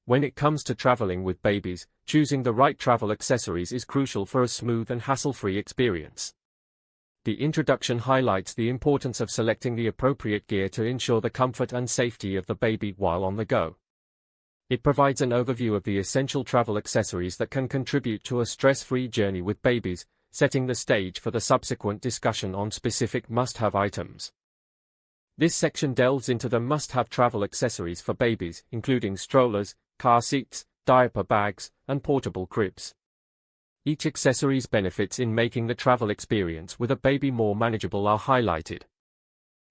When it comes to traveling with babies, choosing the right travel accessories is crucial for a smooth and hassle-free experience. The introduction highlights the importance of selecting the appropriate gear to ensure the comfort and safety of the baby while on the go. It provides an overview of the essential travel accessories that can contribute to a stress-free journey with babies, setting the stage for the subsequent discussion on specific must-have items. This section delves into the must-have travel accessories for babies, including strollers, car seats, diaper bags, and portable cribs. Each accessory's benefits in making the travel experience with a baby more manageable are highlighted.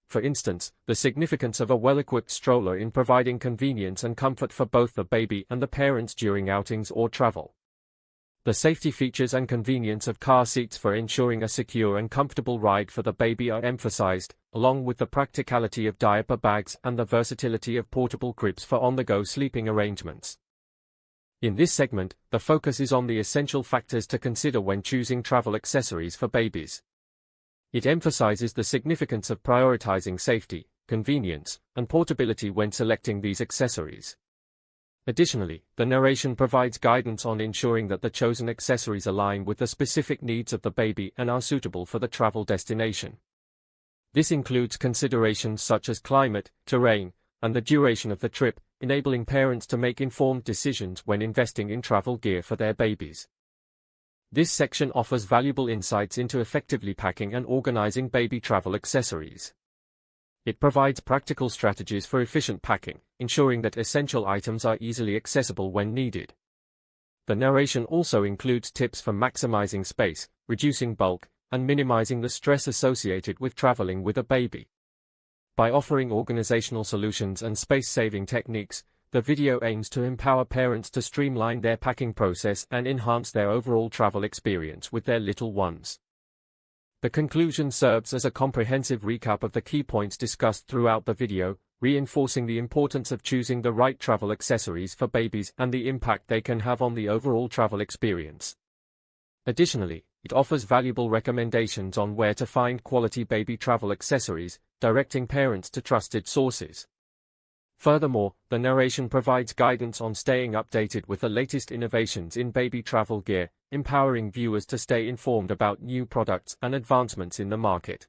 For instance, the significance of a well-equipped stroller in providing convenience and comfort for both the baby and the parents during outings or travel. The safety features and convenience of car seats for ensuring a secure and comfortable ride for the baby are emphasized, along with the practicality of diaper bags and the versatility of portable cribs for on-the-go sleeping arrangements. In this segment, the focus is on the essential factors to consider when choosing travel accessories for babies. It emphasizes the significance of prioritizing safety, convenience, and portability when selecting these accessories. Additionally, the narration provides guidance on ensuring that the chosen accessories align with the specific needs of the baby and are suitable for the travel destination. This includes considerations such as climate, terrain, and the duration of the trip, enabling parents to make informed decisions when investing in travel gear for their babies. This section offers valuable insights into effectively packing and organizing baby travel accessories. It provides practical strategies for efficient packing, ensuring that essential items are easily accessible when needed. The narration also includes tips for maximizing space, reducing bulk, and minimizing the stress associated with traveling with a baby. By offering organizational solutions and space-saving techniques, the video aims to empower parents to streamline their packing process and enhance their overall travel experience with their little ones. The conclusion serves as a comprehensive recap of the key points discussed throughout the video, reinforcing the importance of choosing the right travel accessories for babies and the impact they can have on the overall travel experience. Additionally, it offers valuable recommendations on where to find quality baby travel accessories, directing parents to trusted sources. Furthermore, the narration provides guidance on staying updated with the latest innovations in baby travel gear, empowering viewers to stay informed about new products and advancements in the market.